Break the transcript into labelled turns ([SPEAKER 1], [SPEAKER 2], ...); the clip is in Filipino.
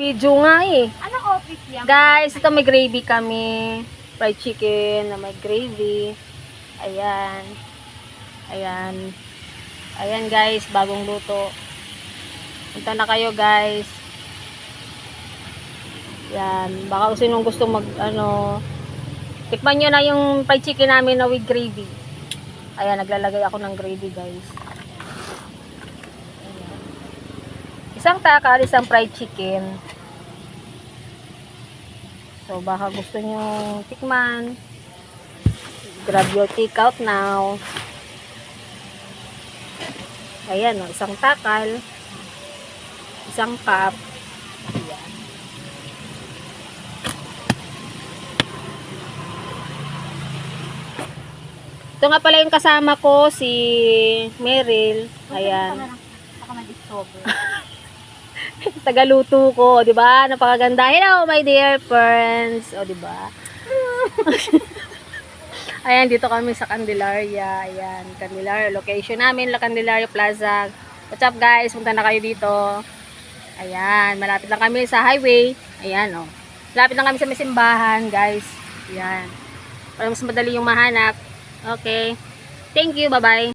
[SPEAKER 1] Video nga eh.
[SPEAKER 2] Anong office yan?
[SPEAKER 1] Guys, ito may gravy kami. Fried chicken na may gravy. Ayan. Ayan. Ayan guys, bagong luto. Punta na kayo guys. Yan. Baka kung sinong gusto tikman nyo na yung fried chicken namin na with gravy. Ayan, naglalagay ako ng gravy guys. Ayan. Isang takal, isang fried chicken. So, baka gusto nyo tikman. Grab your takeout now. Ayan, isang takal. Isang cup. Ayan. Ito nga pala yung kasama ko, si Meryl. Ayan.
[SPEAKER 2] Baka mag-discover.
[SPEAKER 1] Tagaluto ko, 'di ba? Napakaganda. Hello, my dear friends. O, 'di ba? Ayan, dito kami sa Candelaria. Ayan, Candelaria location namin, La Candelaria Plaza. What's up, guys? Punta na kayo dito. Ayan, malapit lang kami sa highway. Ayan, oh. Malapit lang kami sa may simbahan, guys. Ayan. Para mas madali yung mahanap. Okay. Thank you. Bye-bye.